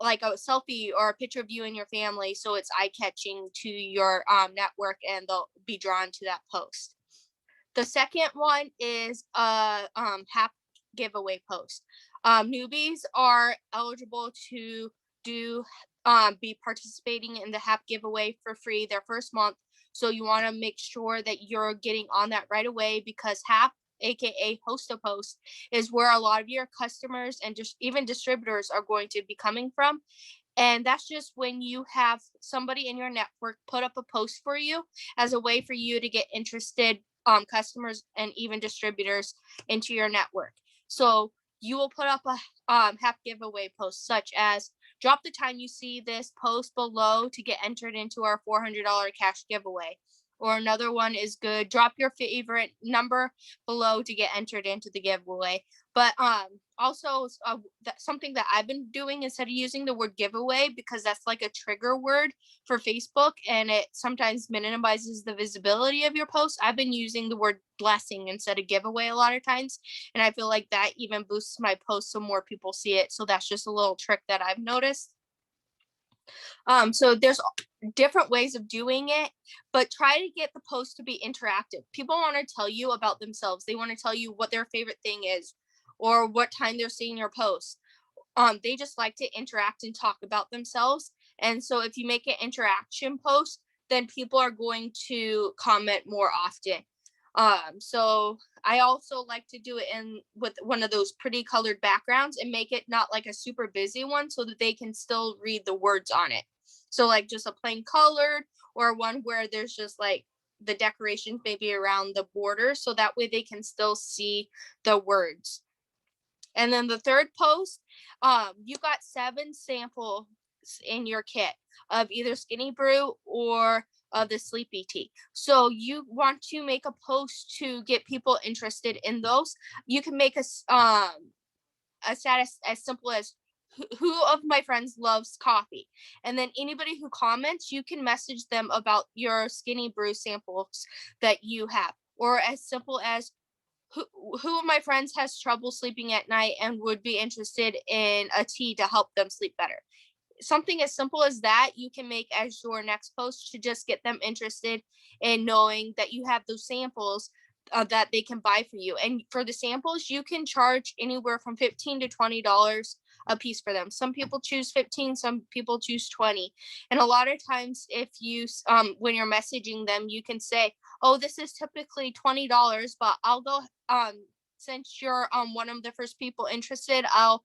like a selfie or a picture of you and your family, so it's eye-catching to your network, and they'll be drawn to that post. The second one is a HAP giveaway post. Newbies are eligible to do be participating in the HAP giveaway for free their first month. So you want to make sure that you're getting on that right away, because HAP, aka host a post, is where a lot of your customers and just even distributors are going to be coming from. And that's just when you have somebody in your network put up a post for you as a way for you to get interested customers and even distributors into your network. So you will put up a HAP giveaway post such as, drop the time you see this post below to get entered into our $400 cash giveaway. Or another one is good, drop your favorite number below to get entered into the giveaway. But also that's something that I've been doing instead of using the word giveaway, because that's like a trigger word for Facebook and it sometimes minimizes the visibility of your post. I've been using the word blessing instead of giveaway a lot of times, and I feel like that even boosts my post so more people see it. So that's just a little trick that I've noticed. So there's different ways of doing it, but try to get the post to be interactive. People want to tell you about themselves. They want to tell you what their favorite thing is or what time they're seeing your post. They just like to interact and talk about themselves. And so if you make an interaction post, then people are going to comment more often. So I also like to do it in with one of those pretty colored backgrounds and make it not like a super busy one so that they can still read the words on it. So like just a plain colored, or one where there's just like the decorations maybe around the border, so that way they can still see the words. And then the third post, you got 7 samples in your kit of either Skinny Brew or of the Sleepy Tea. So you want to make a post to get people interested in those. You can make a status as simple as, who of my friends loves coffee? And then anybody who comments, you can message them about your Skinny Brew samples that you have. Or as simple as, who of my friends has trouble sleeping at night and would be interested in a tea to help them sleep better. Something as simple as that you can make as your next post to just get them interested in knowing that you have those samples that they can buy for you. And for the samples, you can charge anywhere from $15 to $20 a piece for them. Some people choose 15, some people choose 20. And a lot of times if you when you're messaging them, you can say, oh, this is typically $20, but I'll go since you're one of the first people interested, I'll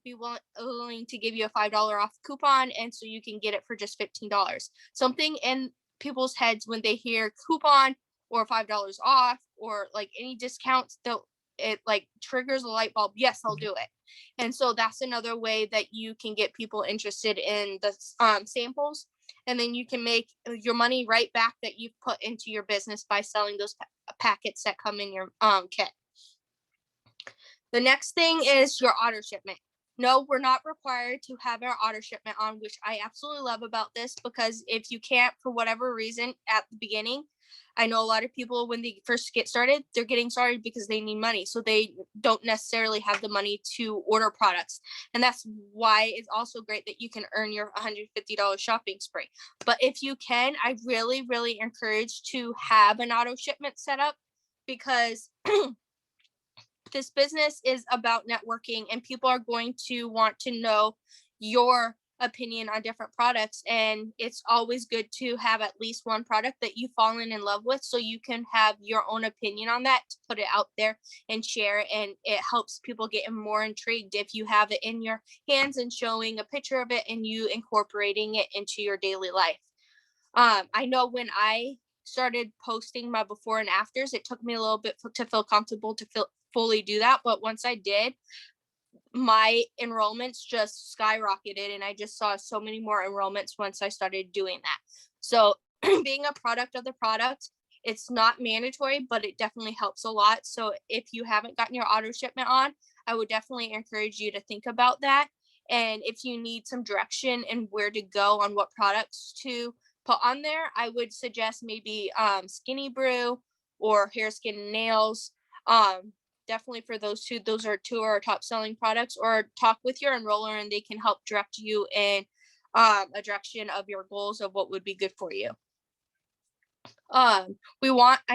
be willing to give you a $5 off coupon, and so you can get it for just $15. Something in people's heads when they hear coupon or $5 off or like any discounts, it like triggers a light bulb. Yes, I'll do it. And so that's another way that you can get people interested in the samples, and then you can make your money right back that you've put into your business by selling those packets that come in your kit. The next thing is your auto shipment. No, we're not required to have our auto shipment on, which I absolutely love about this, because if you can't, for whatever reason, at the beginning, I know a lot of people, when they first get started, they're getting started because they need money. So they don't necessarily have the money to order products. And that's why it's also great that you can earn your $150 shopping spree. But if you can, I really, really encourage to have an auto shipment set up, because this business is about networking, and people are going to want to know your opinion on different products. And it's always good to have at least one product that you've fallen in love with, so you can have your own opinion on that, to put it out there and share it. And it helps people get more intrigued if you have it in your hands and showing a picture of it and you incorporating it into your daily life. I know when I started posting my before and afters, it took me a little bit to feel comfortable to fully do that. But once I did, my enrollments just skyrocketed, and I just saw so many more enrollments once I started doing that. So being a product of the product, it's not mandatory, but it definitely helps a lot. So if you haven't gotten your auto shipment on, I would definitely encourage you to think about that. And if you need some direction and where to go on what products to put on there, I would suggest maybe Skinny Brew or Hair, Skin, and Nails. definitely for those two, those are two of our top selling products. Or talk with your enroller and they can help direct you in a direction of your goals of what would be good for you. I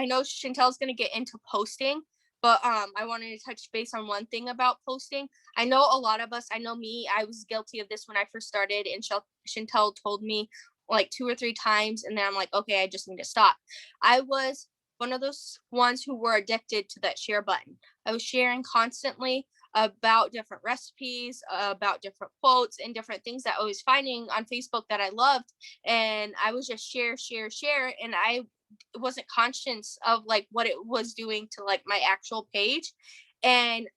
know Chantel's going to get into posting, but I wanted to touch base on one thing about posting. I know a lot of us, I know me, I was guilty of this when I first started, and Chantel told me like 2 or 3 times, and then I'm like, okay, I just need to stop. I was one of those ones who were addicted to that share button. I was sharing constantly about different recipes, about different quotes, and different things that I was finding on Facebook that I loved. And I was just share, and I wasn't conscious of like what it was doing to like my actual page. And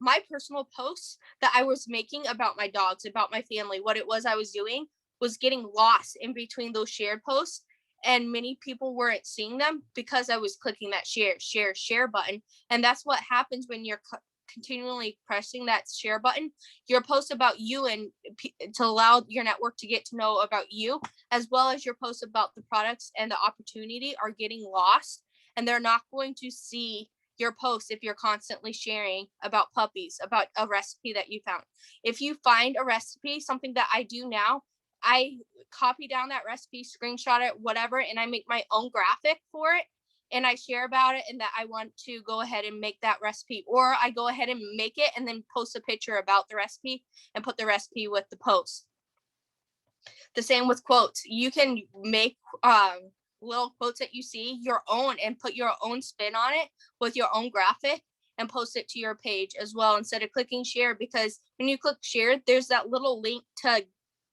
my personal posts that I was making about my dogs, about my family, what it was I was doing was getting lost in between those shared posts. And many people weren't seeing them because I was clicking that share button. And that's what happens when you're continually pressing that share button. Your post about you and to allow your network to get to know about you, as well as your posts about the products and the opportunity, are getting lost, and they're not going to see your post if you're constantly sharing about puppies, about a recipe that you found. If you find a recipe, something that I do now, I copy down that recipe, screenshot it, whatever, and I make my own graphic for it, and I share about it and that I want to go ahead and make that recipe, or I go ahead and make it and then post a picture about the recipe and put the recipe with the post. The same with quotes. You can make little quotes that you see your own and put your own spin on it with your own graphic and post it to your page as well, instead of clicking share, because when you click share, there's that little link to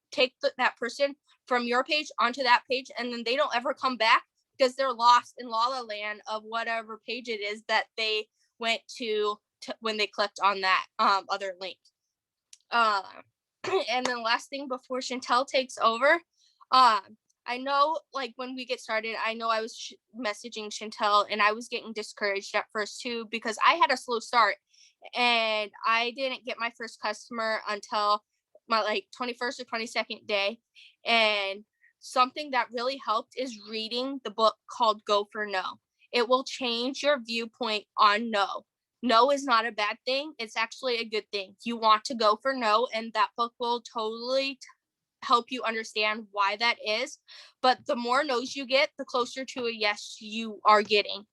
take that person from your page onto that page, and then they don't ever come back because they're lost in la la land of whatever page it is that they went to when they clicked on that other link. And then last thing before Chantel takes over, I know like when we get started, I know I was messaging Chantel and I was getting discouraged at first too, because I had a slow start and I didn't get my first customer until my like 21st or 22nd day. And something that really helped is reading the book called Go for No. It will change your viewpoint on no. No is not a bad thing. It's actually a good thing. You want to go for no, and that book will totally help you understand why that is. But the more no's you get, the closer to a yes you are getting.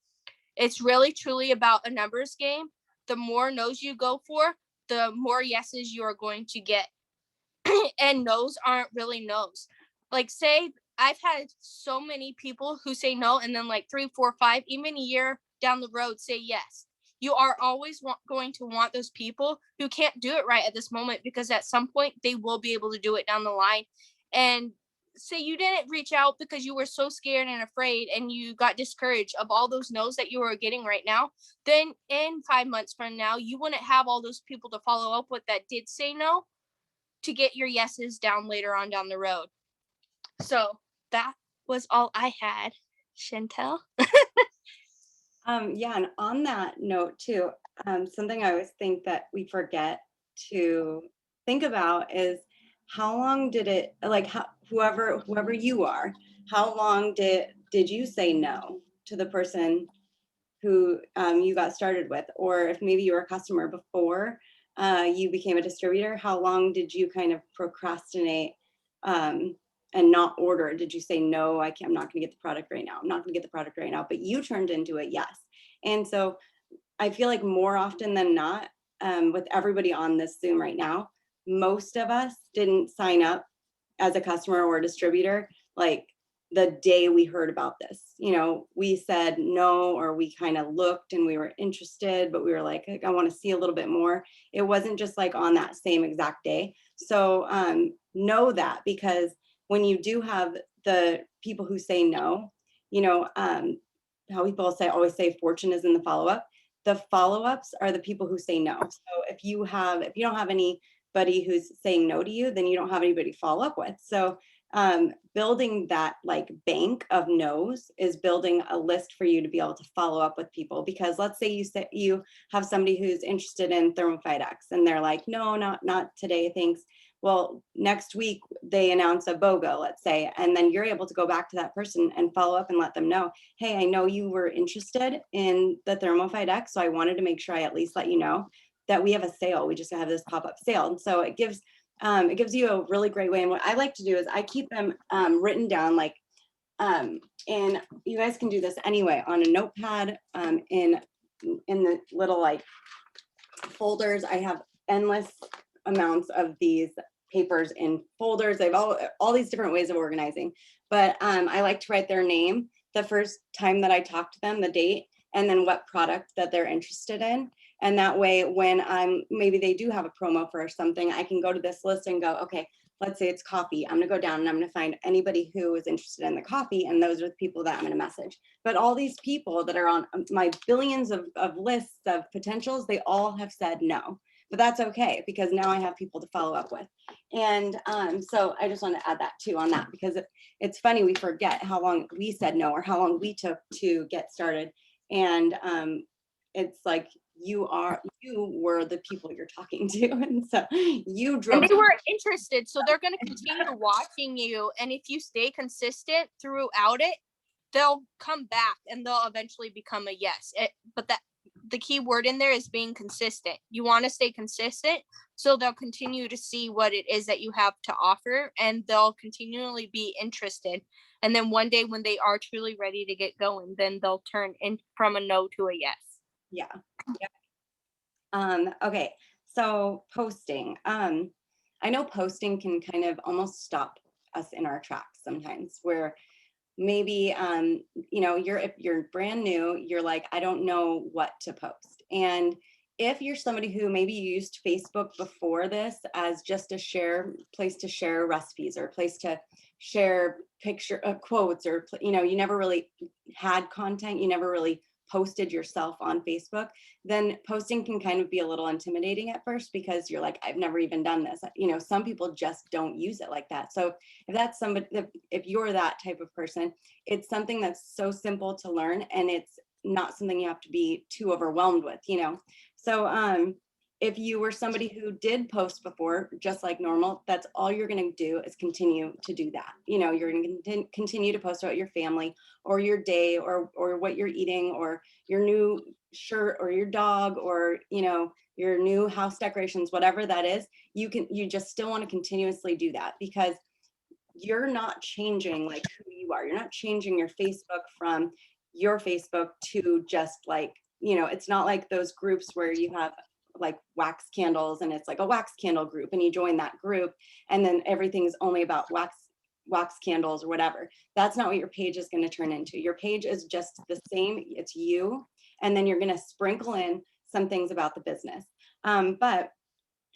It's really truly about a numbers game. The more no's you go for, the more yeses you are going to get. And no's aren't really no's. Like, say I've had so many people who say no, and then like 3, 4, 5, even a year down the road say yes. You are always going to want those people who can't do it right at this moment, because at some point they will be able to do it down the line. And say you didn't reach out because you were so scared and afraid and you got discouraged of all those no's that you are getting right now, then in 5 months from now, you wouldn't have all those people to follow up with that did say no, to get your yeses down later on down the road. So that was all I had. Chantel? Yeah, and on that note too, something I always think that we forget to think about is how long did it, like whoever you are, how long did you say no to the person who you got started with? Or if maybe you were a customer before you became a distributor, how long did you kind of procrastinate and not order? Did you say, no, I'm not going to get the product right now. I'm not going to get the product right now, but you turned into a yes. And so I feel like more often than not, with everybody on this Zoom right now, most of us didn't sign up as a customer or a distributor like the day we heard about this. You know, we said no, or we kind of looked and we were interested, but we were like, I want to see a little bit more. It wasn't just like on that same exact day. So know that, because when you do have the people who say no, you know, how people always say fortune is in the follow-up. The follow-ups are the people who say no. So if you don't have anybody who's saying no to you, then you don't have anybody to follow up with. So building that like bank of no's is building a list for you to be able to follow up with people. Because let's say you have somebody who's interested in Thermofite X and they're like, no, not today, thanks. Well, next week they announce a BOGO, let's say, and then you're able to go back to that person and follow up and let them know, hey, I know you were interested in the Thermofite X, so I wanted to make sure I at least let you know that we have a sale. We just have this pop-up sale. And so it gives you a really great way. And what I like to do is I keep them written down, like, and you guys can do this anyway on a notepad, in the little like folders. I have endless amounts of these papers in folders. They've all these different ways of organizing, but I like to write their name, the first time that I talk to them, the date, and then what product that they're interested in. And that way, when maybe they do have a promo for something, I can go to this list and go, okay, let's say it's coffee. I'm gonna go down and I'm gonna find anybody who is interested in the coffee, and those are the people that I'm gonna message. But all these people that are on my billions of lists of potentials, they all have said no. But that's okay, because now I have people to follow up with. And so I just want to add that too on that, because it's funny, we forget how long we said no or how long we took to get started. And it's like you were the people you're talking to, and so you drove. And they were interested, so they're going to continue watching you. And if you stay consistent throughout it, they'll come back and they'll eventually become a yes. But the key word in there is being consistent. You want to stay consistent, so they'll continue to see what it is that you have to offer, and they'll continually be interested. And then one day when they are truly ready to get going, then they'll turn in from a no to a yes. Yeah. Okay, so posting. I know posting can kind of almost stop us in our tracks sometimes, where maybe if you're brand new, you're like, I don't know what to post. And if you're somebody who maybe used Facebook before this as just a place to share recipes, or a place to share quotes, or you never really had content, you never really posted yourself on Facebook, then posting can kind of be a little intimidating at first, because you're like, I've never even done this. Some people just don't use it like that. So if you're that type of person, it's something that's so simple to learn, and it's not something you have to be too overwhelmed with. So if you were somebody who did post before, just like normal, that's all you're going to do is continue to do that. You're going to continue to post about your family, or your day, or what you're eating, or your new shirt, or your dog, or your new house decorations, whatever that is. You just still want to continuously do that, because you're not changing like who you are. You're not changing your Facebook from your Facebook to just like, it's not like those groups where you have like wax candles, and it's like a wax candle group, and you join that group, and then everything's only about wax candles or whatever. That's not what your page is going to turn into. Your page is just the same. It's you, and then you're going to sprinkle in some things about the business. But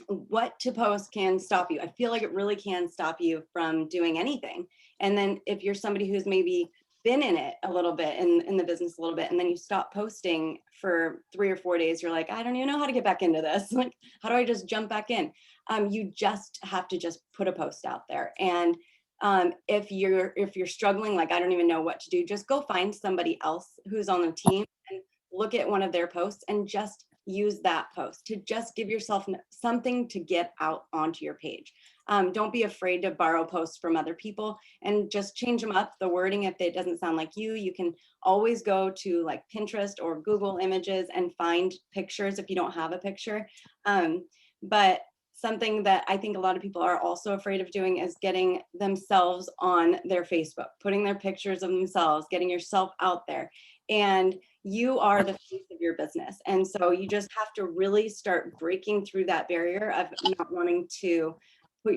what to post can stop you. I feel like it really can stop you from doing anything. And then if you're somebody who's maybe been in it a little bit, in the business a little bit, and then you stop posting for 3 or 4 days, you're like, I don't even know how to get back into this. Like, how do I just jump back in? You just have to just put a post out there. And if you're struggling, like, I don't even know what to do, just go find somebody else who's on the team and look at one of their posts, and just use that post to just give yourself something to get out onto your page. Don't be afraid to borrow posts from other people, and just change them up, the wording. If it doesn't sound like you can always go to like Pinterest or Google Images and find pictures if you don't have a picture. But something that I think a lot of people are also afraid of doing is getting themselves on their Facebook, putting their pictures of themselves, getting yourself out there. And you are the face of your business. And so you just have to really start breaking through that barrier of not wanting to put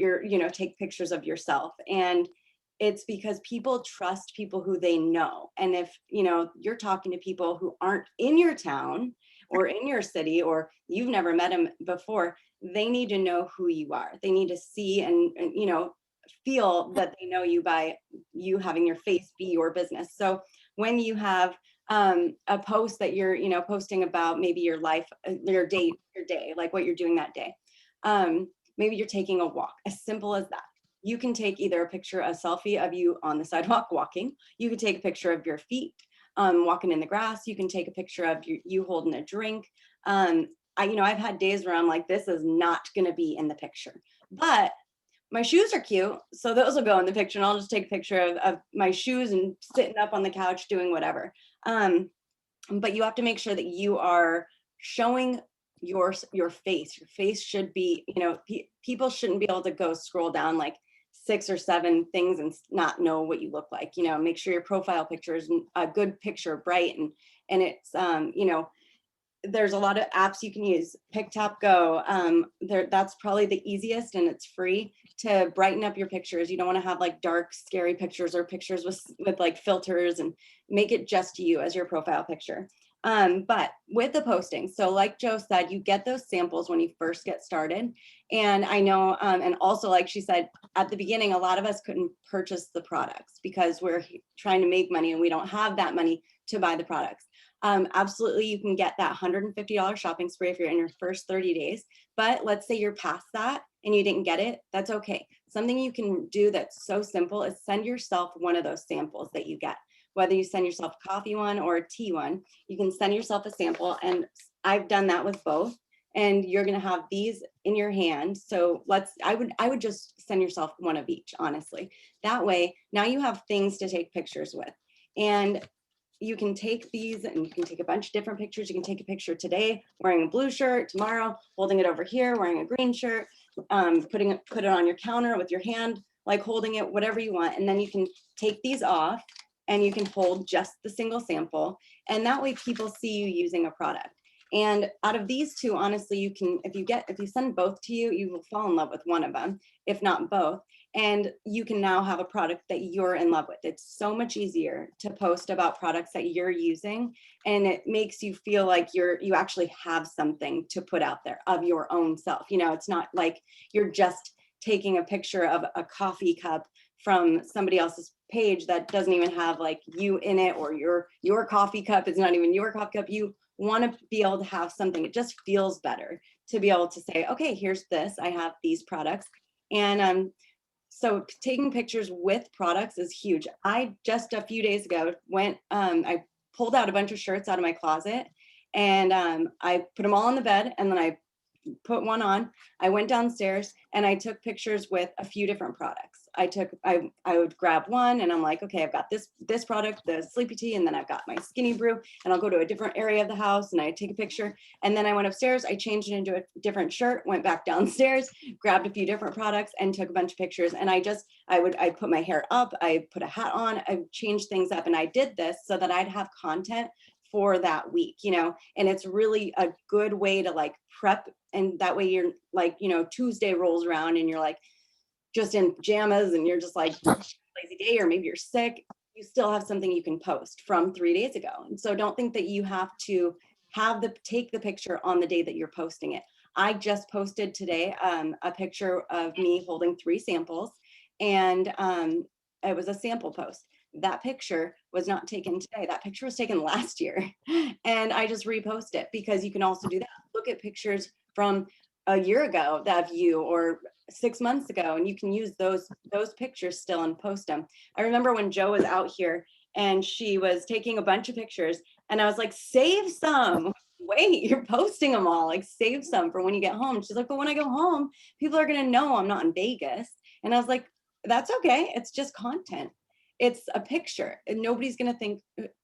take pictures of yourself. And it's because people trust people who they know. And if, you're talking to people who aren't in your town or in your city, or you've never met them before, they need to know who you are. They need to see and feel that they know you by you having your face be your business. So when you have a post that you're posting about maybe your life, your day, like what you're doing that day, maybe you're taking a walk, as simple as that. You can take either a selfie of you on the sidewalk walking. You could take a picture of your feet walking in the grass. You can take a picture of you holding a drink. I've had days where I'm like, this is not going to be in the picture, but my shoes are cute, so those will go in the picture, and I'll just take a picture of my shoes and sitting up on the couch doing whatever. But you have to make sure that you are showing your face. Your face should be, people shouldn't be able to go scroll down like 6 or 7 things and not know what you look like. Make sure your profile picture is a good picture, bright, and it's there's a lot of apps you can use. Pick Tap Go, that's probably the easiest, and it's free to brighten up your pictures. You don't want to have like dark, scary pictures or pictures with like filters, and make it just you as your profile picture. But with the posting, so like Joe said, you get those samples when you first get started. And I know, and also like she said, at the beginning, a lot of us couldn't purchase the products because we're trying to make money and we don't have that money to buy the products. Absolutely, you can get that $150 shopping spree if you're in your first 30 days. But let's say you're past that and you didn't get it, that's okay. Something you can do that's so simple is send yourself one of those samples that you get. Whether you send yourself a coffee one or a tea one, you can send yourself a sample. And I've done that with both. And you're gonna have these in your hand. So I would just send yourself one of each, honestly. That way, now you have things to take pictures with. And you can take these and you can take a bunch of different pictures. You can take a picture today wearing a blue shirt, tomorrow holding it over here wearing a green shirt, put it on your counter with your hand, like holding it, whatever you want. And then you can take these off and you can hold just the single sample. And that way people see you using a product. And out of these two, honestly, you can, if you send both to you, you will fall in love with one of them, if not both. And you can now have a product that you're in love with. It's so much easier to post about products that you're using, and it makes you feel like you actually have something to put out there of your own self. It's not like you're just taking a picture of a coffee cup from somebody else's page that doesn't even have like you in it, or your coffee cup is not even your coffee cup. You want to be able to have something. It just feels better to be able to say, okay, here's this, I have these products. And so taking pictures with products is huge. I just a few days ago I pulled out a bunch of shirts out of my closet, and I put them all on the bed, and then I put one on. I went downstairs and I took pictures with a few different products. I would grab one and I'm like, okay, I've got this product, the sleepy tea, and then I've got my skinny brew, and I'll go to a different area of the house and I take a picture. And then I went upstairs, I changed it into a different shirt, went back downstairs, grabbed a few different products and took a bunch of pictures. And I put my hair up, I put a hat on, I changed things up, and I did this so that I'd have content for that week, and it's really a good way to like prep. And that way you're like, Tuesday rolls around and you're like just in pajamas and you're just like lazy day, or maybe you're sick, you still have something you can post from 3 days ago. And so don't think that you have to take the picture on the day that you're posting it. I just posted today a picture of me holding 3 samples, and it was a sample post. That picture was not taken today. That picture was taken last year. And I just repost it, because you can also do that. Look at pictures from a year ago that of you, or 6 months ago, and you can use those pictures still and post them. I remember when Joe was out here and she was taking a bunch of pictures, and I was like, save some. Wait, you're posting them all, like save some for when you get home. She's like, but when I go home, people are gonna know I'm not in Vegas. And I was like, that's okay, it's just content. It's a picture and nobody's going to think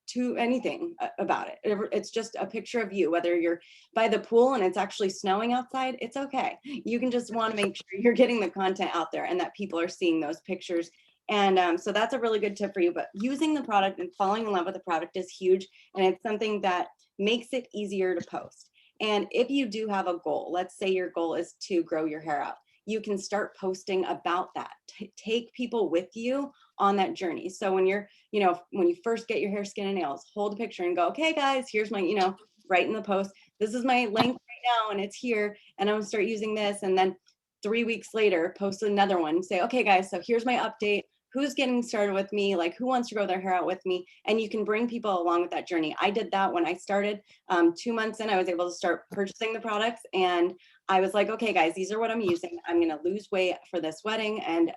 to anything about it. It's just a picture of you, whether you're by the pool and it's actually snowing outside, it's okay. You can just want to make sure you're getting the content out there and that people are seeing those pictures. And so that's a really good tip for you. But using the product and falling in love with the product is huge. And it's something that makes it easier to post. And if you do have a goal, let's say your goal is to grow your hair out, you can start posting about that. Take people with you on that journey. So when when you first get your hair, skin, and nails, hold a picture and go, okay, guys, here's my, write in the post, this is my length right now, and it's here, and I'm gonna start using this. And then 3 weeks later, post another one, say, okay, guys, so here's my update. Who's getting started with me? Like, who wants to grow their hair out with me? And you can bring people along with that journey. I did that when I started. 2 months in, I was able to start purchasing the products, and I was like, okay, guys, these are what I'm using. I'm going to lose weight for this wedding. And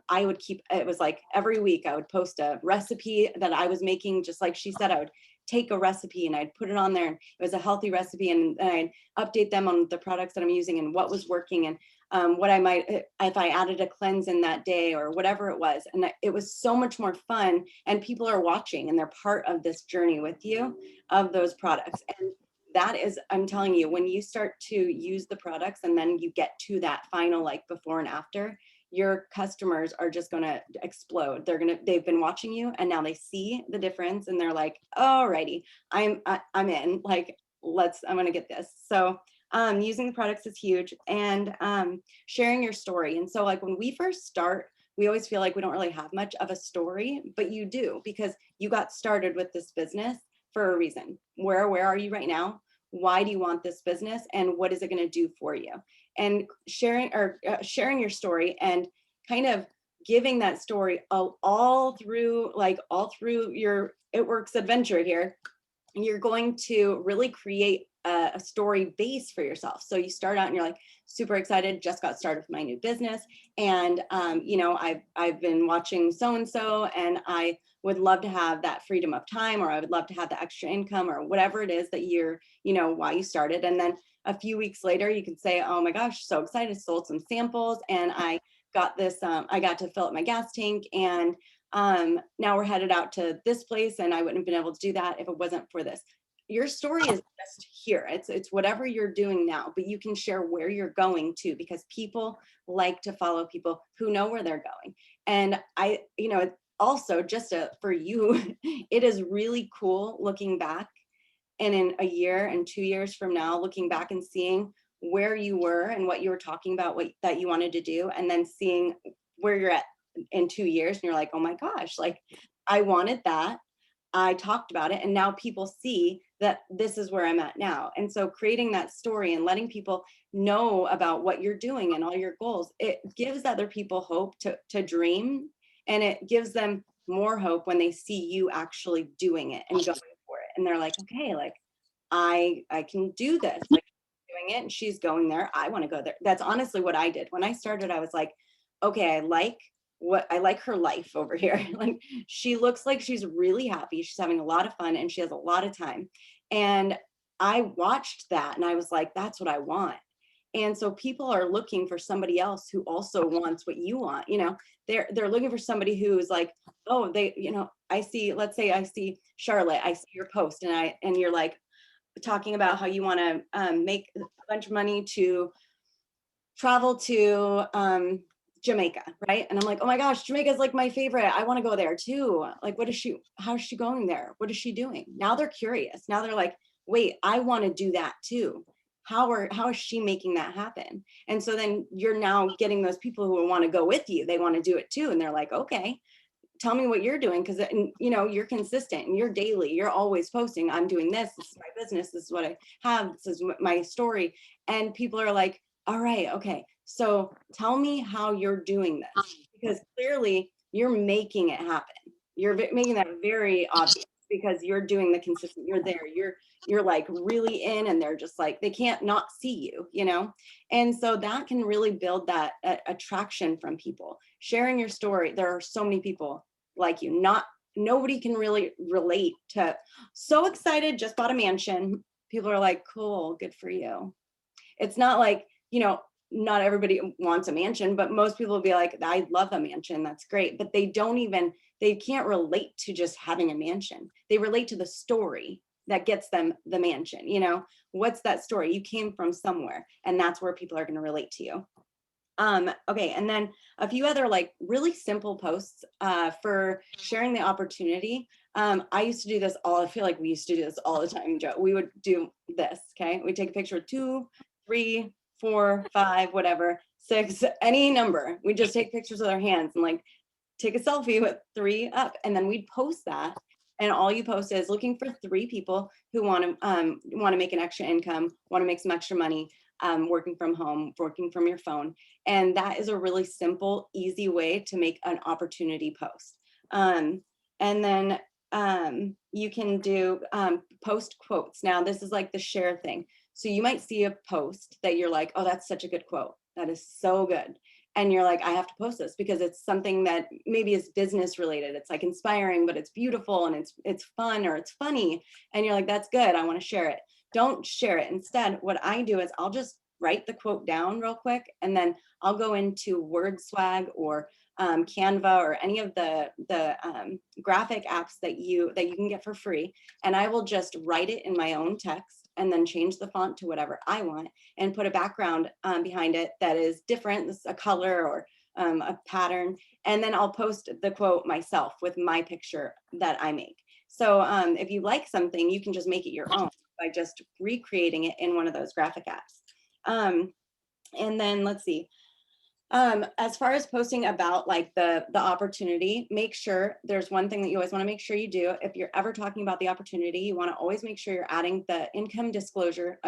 I would it was like every week I would post a recipe that I was making. Just like she said, I would take a recipe and I'd put it on there, and it was a healthy recipe, and I'd update them on the products that I'm using and what was working. And what I might, if I added a cleanse in that day or whatever it was. And it was so much more fun, and people are watching and they're part of this journey with you of those products. And that is, I'm telling you, when you start to use the products and then you get to that final like before and after, your customers are just going to explode. They've been watching you and now they see the difference and they're like, alrighty, I'm in, like, I'm going to get this. So using the products is huge, and sharing your story. And so like when we first start, we always feel like we don't really have much of a story, but you do, because you got started with this business for a reason. Where are you right now? Why do you want this business? And what is it going to do for you? And sharing your story and kind of giving that story all through your It Works adventure here, you're going to really create a story base for yourself. So you start out and you're like super excited, just got started with my new business. And, I've been watching so-and-so, and I would love to have that freedom of time, or I would love to have the extra income, or whatever it is that why you started. And then a few weeks later, you can say, oh my gosh, so excited, sold some samples, and I got this, I got to fill up my gas tank, and now we're headed out to this place, and I wouldn't have been able to do that if it wasn't for this. Your story is just here. It's whatever you're doing now, but you can share where you're going to, because people like to follow people who know where they're going. And also just for you, it is really cool looking back, and in a year and 2 years from now, looking back and seeing where you were and what you were talking about, that you wanted to do, and then seeing where you're at in 2 years, and you're like, oh my gosh, like I wanted that, I talked about it, and now people see that this is where I'm at now. And so creating that story and letting people know about what you're doing and all your goals, it gives other people hope to dream, and it gives them more hope when they see you actually doing it and going for it. And they're like, okay, like I can do this, like doing it, and she's going there, I want to go there. That's honestly what I did when I started. I was like, okay, I like her life over here. Like, she looks like she's really happy, she's having a lot of fun, and she has a lot of time. And I watched that and I was like, that's what I want. And so people are looking for somebody else who also wants what you want. They're looking for somebody who's like, oh, let's say I see Charlotte, I see your post, and you're like talking about how you want to make a bunch of money to travel to Jamaica, right? And I'm like, oh my gosh, Jamaica is like my favorite. I want to go there too. Like, how is she going there? What is she doing? Now they're curious. Now they're like, wait, I want to do that too. How is she making that happen? And so then you're now getting those people who want to go with you. They want to do it too. And they're like, okay, tell me what you're doing. Cause you're consistent and you're daily, you're always posting, I'm doing this. This is my business. This is what I have. This is my story. And people are like, all right, okay, so tell me how you're doing this, because clearly you're making it happen. You're making that very obvious, because you're doing the consistent, you're there, you're like really in, and they're just like, they can't not see you. And so that can really build that attraction from people. Sharing your story, there are so many people like you. Nobody can really relate to, so excited, just bought a mansion. People are like, cool, good for you. It's not like, not everybody wants a mansion, but most people will be like, I love a mansion, that's great. But they can't relate to just having a mansion. They relate to the story that gets them the mansion. What's that story? You came from somewhere, and that's where people are going to relate to you. Okay, and then a few other like really simple posts for sharing the opportunity. I used to do this I feel like we used to do this all the time, Joe. We would do this, okay? We take a picture of 2, 3, 4, 5, whatever, 6, any number. We just take pictures with our hands and like take a selfie with 3 up, and then we'd post that. And all you post is looking for 3 people who want to make an extra income, want to make some extra money, working from home, working from your phone. And that is a really simple, easy way to make an opportunity post. And then you can do post quotes. Now, this is like the share thing. So you might see a post that you're like, oh, that's such a good quote. That is so good. And you're like, I have to post this because it's something that maybe is business related. It's like inspiring, but it's beautiful and it's fun or it's funny. And you're like, that's good. I want to share it. Don't share it. Instead, what I do is I'll just write the quote down real quick, and then I'll go into WordSwag or Canva or any of the graphic apps that you can get for free, and I will just write it in my own text and then change the font to whatever I want and put a background behind it that is different, this a color or a pattern, and then I'll post the quote myself with my picture that I make. So if you like something, you can just make it your own by just recreating it in one of those graphic apps. And then let's see. As far as posting about like the opportunity, make sure there's one thing that you always want to make sure you do. If you're ever talking about the opportunity, you want to always make sure you're adding the income disclosure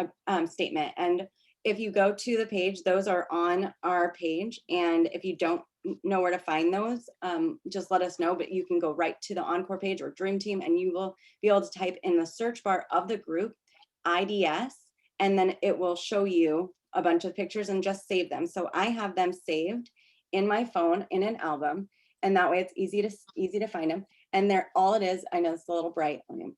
statement. And if you go to the page, those are on our page. And if you don't know where to find those, just let us know. But you can go right to the Encore page or Dream Team, and you will be able to type in the search bar of the group IDS, and then it will show you a bunch of pictures and just save them. So I have them saved in my phone in an album, and that way it's easy to find them. And they're all it is. I know it's a little bright. Let me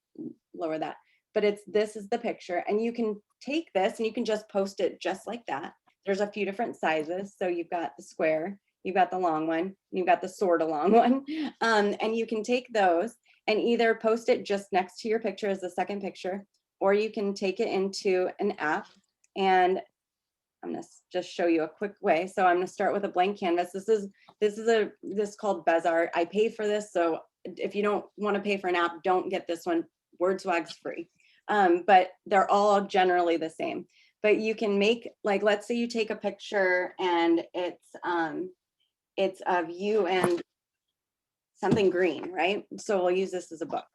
lower that. But this is the picture, and you can take this and you can just post it just like that. There's a few different sizes. So you've got the square, you've got the long one, you've got the sort of long one. And you can take those and either post it just next to your picture as the second picture, or you can take it into an app. And I'm going to just show you a quick way. So I'm going to start with a blank canvas. This is called Bezart. I pay for this. So if you don't want to pay for an app, don't get this one. WordSwag's free. But they're all generally the same. But you can make, like, let's say you take a picture and it's of you and something green, right? So we'll use this as a book,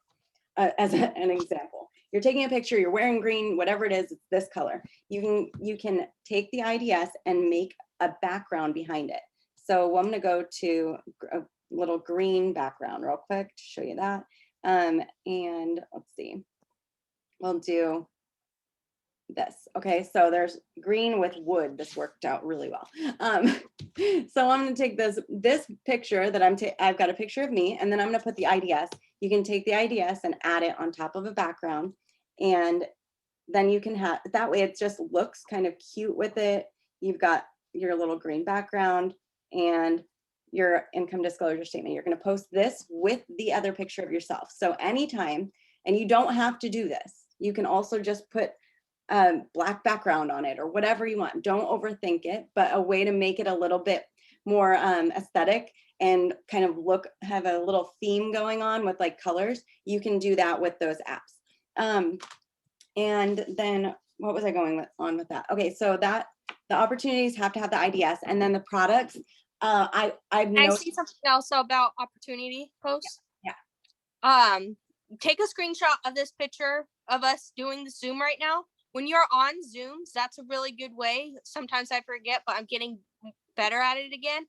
as an example. You're taking a picture, you're wearing green, whatever it is, it's this color. You can take the IDS and make a background behind it. So I'm going to go to a little green background real quick to show you that. And let's see, we'll do this. Okay, so there's green with wood. This worked out really well. So I'm going to take this picture that I've got a picture of me, and then I'm going to put the IDS. You can take the IDS and add it on top of a background, and then you can have, that way it just looks kind of cute with it. You've got your little green background and your income disclosure statement. You're going to post this with the other picture of yourself. So anytime, and you don't have to do this, you can also just put black background on it or whatever you want. Don't overthink it, but a way to make it a little bit more aesthetic and kind of have a little theme going on with like colors. You can do that with those apps. And then what was I going on with that? Okay, so that the opportunities have to have the IDS, and then the products. I've I see something else about opportunity posts. Yeah. Take a screenshot of this picture of us doing the Zoom right now. When you're on Zooms, that's a really good way. Sometimes I forget, but I'm getting better at it again.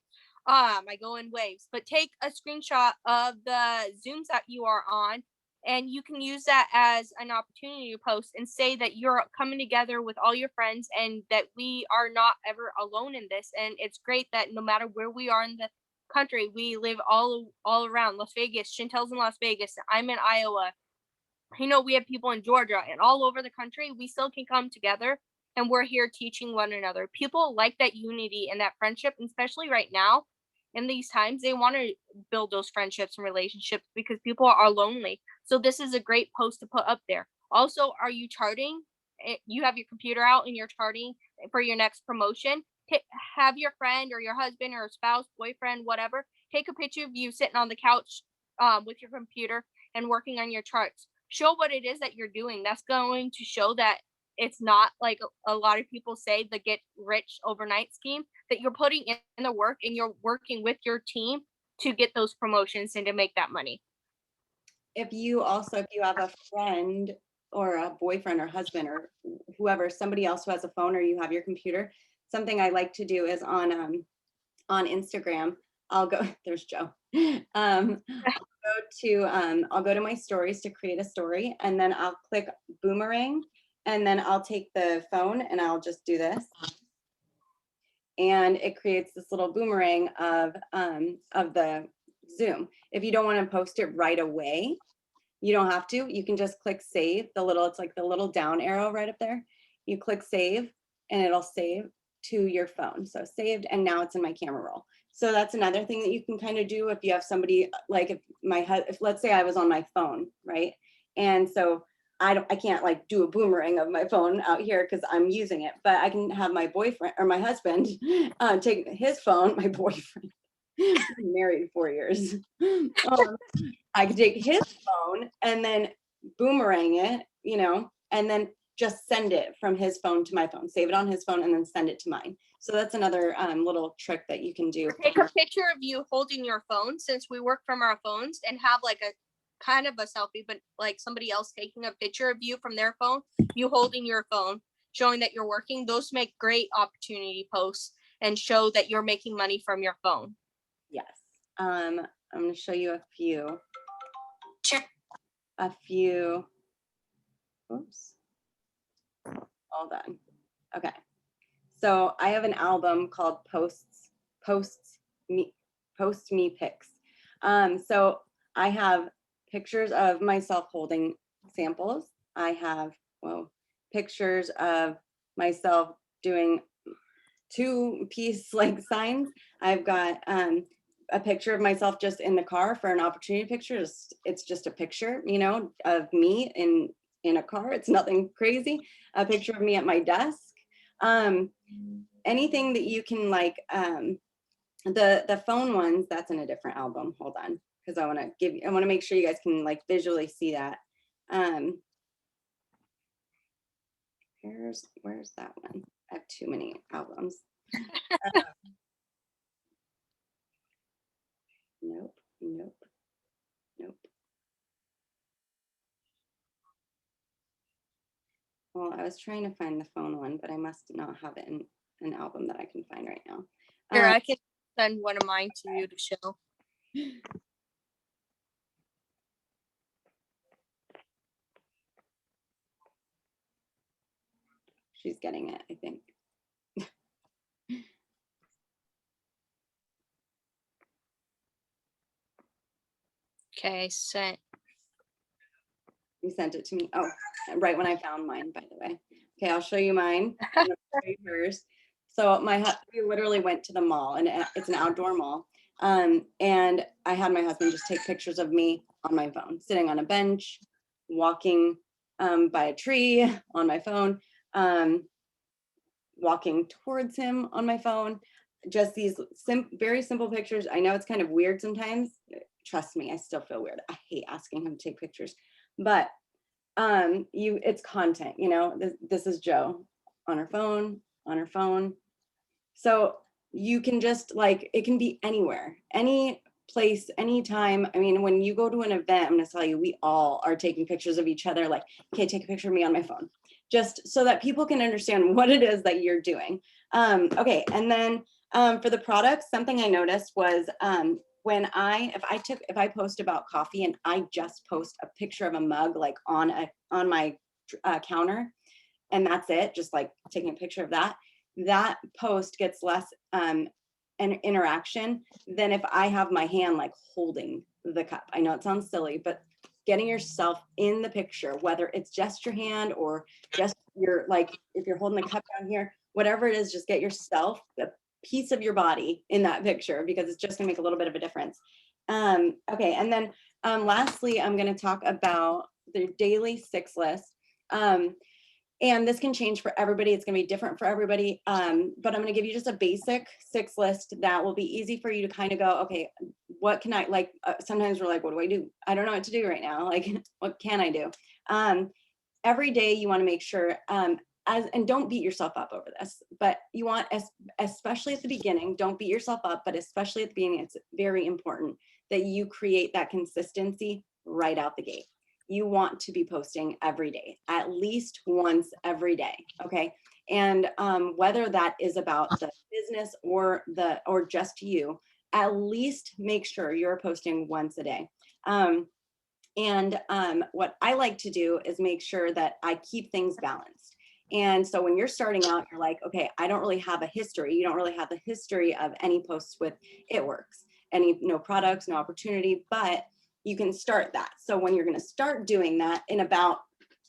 I go in waves, but take a screenshot of the Zooms that you are on, and you can use that as an opportunity to post and say that you're coming together with all your friends and that we are not ever alone in this. And it's great that no matter where we are in the country, we live all around Las Vegas. Chantel's in Las Vegas. I'm in Iowa. You know, we have people in Georgia and all over the country. We still can come together, and we're here teaching one another. People like that unity and that friendship, especially right now in these times. They want to build those friendships and relationships because people are lonely. So this is a great post to put up there. Also, are you charting? You have your computer out and you're charting for your next promotion. Have your friend or your husband or spouse, boyfriend, whatever, take a picture of you sitting on the couch with your computer and working on your charts. Show what it is that you're doing. That's going to show that it's not like a lot of people say, the get rich overnight scheme, that you're putting in the work and you're working with your team to get those promotions and to make that money. If you have a friend or a boyfriend or husband or whoever, somebody else who has a phone, or you have your computer, something I like to do is on Instagram, I'll go, there's Joe. I'll go to my stories to create a story, and then I'll click boomerang, and then I'll take the phone and I'll just do this, and it creates this little boomerang of the Zoom. If you don't want to post it right away, you don't have to. You can just click save. It's like the little down arrow right up there. You click save, and it'll save to your phone. So saved, and now it's in my camera roll. So that's another thing that you can kind of do if you have somebody, like if let's say I was on my phone, right? And so I can't like do a boomerang of my phone out here because I'm using it, but I can have my boyfriend or my husband take his phone, my boyfriend, married 4 years. I can take his phone and then boomerang it, you know, and then just send it from his phone to my phone, save it on his phone, and then send it to mine. So that's another little trick that you can do. Or take a picture of you holding your phone, since we work from our phones, and have like a kind of a selfie, but like somebody else taking a picture of you from their phone, you holding your phone, showing that you're working. Those make great opportunity posts and show that you're making money from your phone. Yes. I'm going to show you a few. Sure. Oops. All done. Okay. So I have an album called Post Me Pics. So I have pictures of myself holding samples. I have, pictures of myself doing 2-piece like signs. I've got a picture of myself just in the car for an opportunity picture. It's just a picture, you know, of me in a car. It's nothing crazy. A picture of me at my desk. Anything that you can like, the phone ones, that's in a different album. Hold on, because I want to make sure you guys can like visually see that. Where's that one? I have too many albums. Nope. Well, I was trying to find the phone one, but I must not have it in an album that I can find right now. Here, I can send one of mine to you to show. She's getting it, I think. Okay, sent. You sent it to me. Oh, right when I found mine, by the way. Okay, I'll show you mine. I'm gonna show you hers. So we literally went to the mall, and it's an outdoor mall. And I had my husband just take pictures of me on my phone, sitting on a bench, walking by a tree on my phone, walking towards him on my phone. Just these very simple pictures. I know it's kind of weird sometimes. Trust me, I still feel weird. I hate asking him to take pictures, but it's content, you know. This is Joe on her phone. So you can just like, it can be anywhere, any place, anytime. I mean, when you go to an event, I'm gonna tell you, we all are taking pictures of each other, like, okay, take a picture of me on my phone, just so that people can understand what it is that you're doing. Okay, and then for the products, something I noticed was if I post about coffee and I just post a picture of a mug like on my counter, and that's it, just like taking a picture of that post gets less an interaction than if I have my hand like holding the cup. I know it sounds silly, but getting yourself in the picture, whether it's just your hand or just your, like, if you're holding the cup down here, whatever it is, just get yourself, a piece of your body in that picture, because it's just gonna make a little bit of a difference. Okay, and then lastly, I'm gonna talk about the daily 6 list. And this can change for everybody. It's going to be different for everybody. But I'm going to give you just a basic 6 list that will be easy for you to kind of go, okay, what can I, like, sometimes we're like, what do I do? I don't know what to do right now. Like, what can I do? Every day you want to make sure, and don't beat yourself up over this, but you want, especially at the beginning, don't beat yourself up, but especially at the beginning, it's very important that you create that consistency right out the gate. You want to be posting every day, at least once every day, okay? And whether that is about the business or just you, at least make sure you're posting once a day. What I like to do is make sure that I keep things balanced. And so when you're starting out, you're like, okay, I don't really have a history. You don't really have the history of any posts with It Works, no products, no opportunity, but you can start that. So when you're going to start doing that in about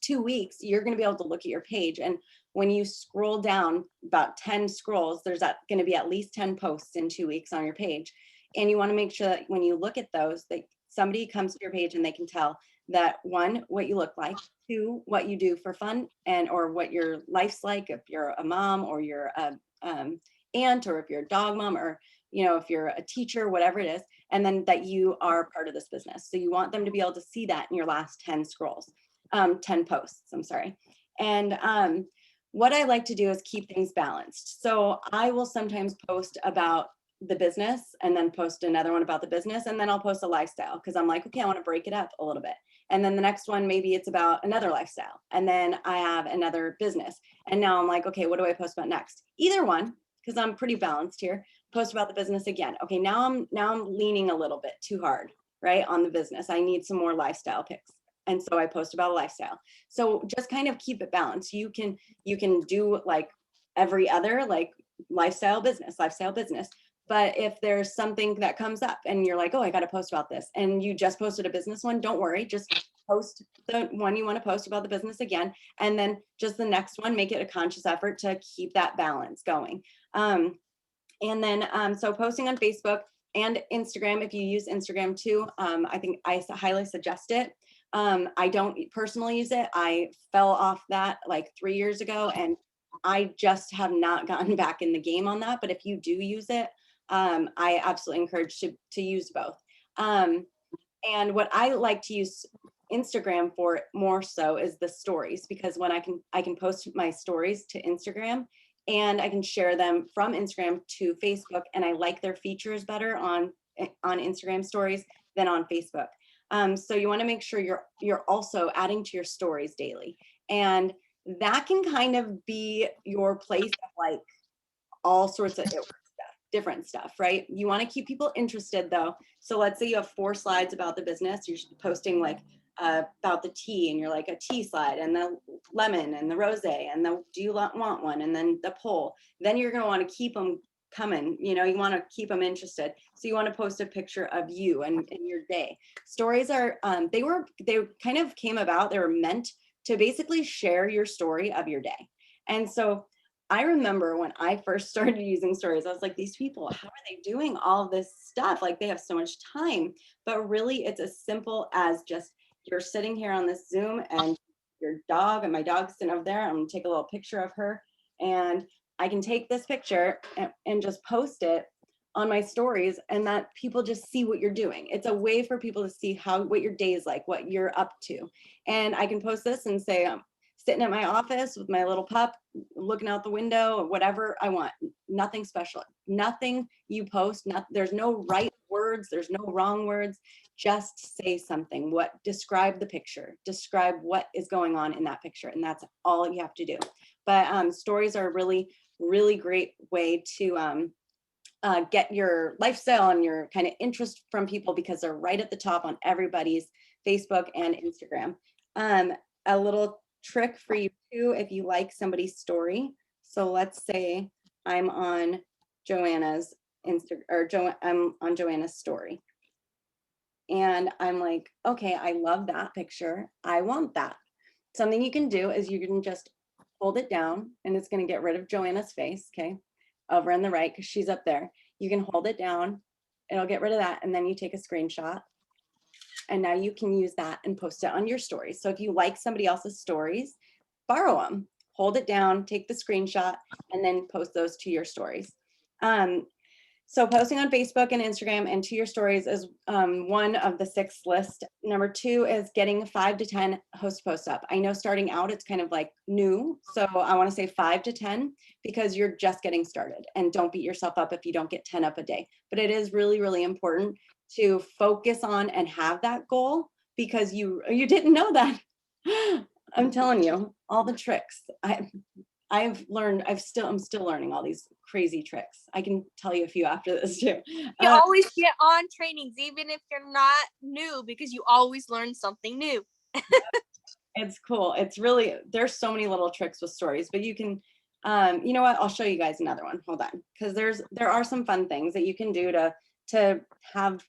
2 weeks, you're going to be able to look at your page. And when you scroll down about 10 scrolls, there's going to be at least 10 posts in 2 weeks on your page. And you want to make sure that when you look at those, that somebody comes to your page and they can tell that, one, what you look like, two, what you do for fun, and or what your life's like, if you're a mom or you're a aunt, or if you're a dog mom, or if you're a teacher, whatever it is, and then that you are part of this business. So you want them to be able to see that in your last 10 scrolls, 10 posts, I'm sorry. And what I like to do is keep things balanced. So I will sometimes post about the business and then post another one about the business, and then I'll post a lifestyle because I'm like, okay, I want to break it up a little bit. And then the next one, maybe it's about another lifestyle, and then I have another business. And now I'm like, okay, what do I post about next? Either one, because I'm pretty balanced here. Post about the business again. Okay, now I'm leaning a little bit too hard, right, on the business. I need some more lifestyle pics. And so I post about a lifestyle. So just kind of keep it balanced. You can do like every other, like lifestyle business. But if there's something that comes up and you're like, oh, I got to post about this, and you just posted a business one, don't worry, just post the one you want to post about the business again. And then just the next one, make it a conscious effort to keep that balance going. And then, so posting on Facebook and Instagram, if you use Instagram too, I think I highly suggest it. I don't personally use it. I fell off that like 3 years ago, and I just have not gotten back in the game on that. But if you do use it, I absolutely encourage to use both. And what I like to use Instagram for more so is the stories, because when I can post my stories to Instagram, and I can share them from Instagram to Facebook, and I like their features better on Instagram stories than on Facebook. So you want to make sure you're also adding to your stories daily, and that can kind of be your place of like all sorts of different stuff, right? You want to keep people interested though. So let's say you have 4 slides about the business. You're posting like about the tea, and you're like a tea slide, and the lemon, and the rosé, and the do you want one, and then the poll. Then you're going to want to keep them coming. You want to keep them interested. So you want to post a picture of you and your day. Stories are they kind of came about, they were meant to basically share your story of your day. And so I remember when I first started using stories, I was like, these people, how are they doing all this stuff? Like, they have so much time. But really, it's as simple as just you're sitting here on this Zoom, and your dog, and my dog's sitting over there. I'm going to take a little picture of her, and I can take this picture and just post it on my stories, and that people just see what you're doing. It's a way for people to see what your day is like, what you're up to. And I can post this and say, sitting at my office with my little pup, looking out the window, or whatever I want. Nothing special. Nothing you post. There's no right words. There's no wrong words. Just say something. Describe the picture. Describe what is going on in that picture, and that's all you have to do. But stories are a really, really great way to get your lifestyle and your kind of interest from people, because they're right at the top on everybody's Facebook and Instagram. A little trick for you too, if you like somebody's story. So let's say I'm on Joanna's I'm on Joanna's story, and I'm like, okay, I love that picture. I want that. Something you can do is you can just hold it down, and it's going to get rid of Joanna's face. Okay, over on the right, because she's up there. You can hold it down. It'll get rid of that, and then you take a screenshot. And now you can use that and post it on your stories. So if you like somebody else's stories, borrow them, hold it down, take the screenshot, and then post those to your stories. So posting on Facebook and Instagram and to your stories is one of the 6 list. Number 2 is getting 5 to 10 host posts up. I know starting out, it's kind of like new. So I want to say 5 to 10, because you're just getting started, and don't beat yourself up if you don't get 10 up a day. But it is really, really important to focus on and have that goal, because you didn't know that. I'm telling you, all the tricks I've learned, I'm still learning all these crazy tricks. I can tell you a few after this too. You always get on trainings, even if you're not new, because you always learn something new. It's cool. It's really, there's so many little tricks with stories, but you can, you know what? I'll show you guys another one. Hold on. Because there are some fun things that you can do to have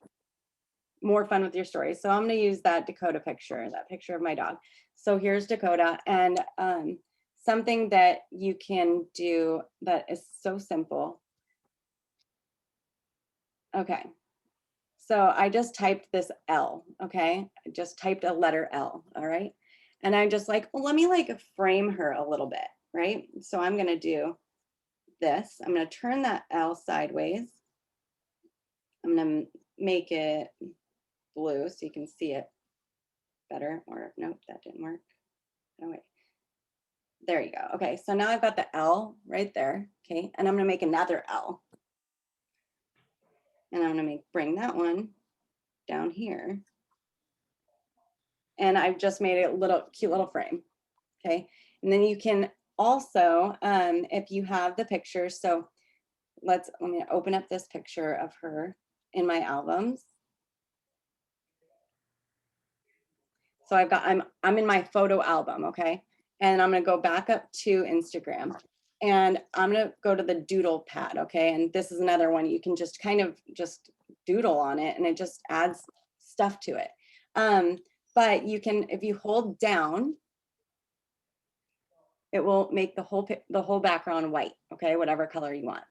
more fun with your stories. So I'm going to use that Dakota picture, that picture of my dog. So here's Dakota, and something that you can do that is so simple. Okay. So I just typed this L, okay? I just typed a letter L, all right? And I'm just like, well, let me like frame her a little bit, right? So I'm gonna do this. I'm gonna turn that L sideways. I'm gonna make it blue so you can see it better, or nope, that didn't work. Oh wait, there you go. Okay, so now I've got the L right there, okay? And I'm gonna make another L. And I'm gonna bring that one down here. And I've just made it a little cute little frame, okay? And then you can also, if you have the pictures, so let me open up this picture of her in my albums. So I'm in my photo album, okay? And I'm gonna go back up to Instagram, and I'm gonna go to the doodle pad, okay? And this is another one you can just kind of just doodle on it, and it just adds stuff to it. But you can, if you hold down, it will make the whole background white, okay, whatever color you want.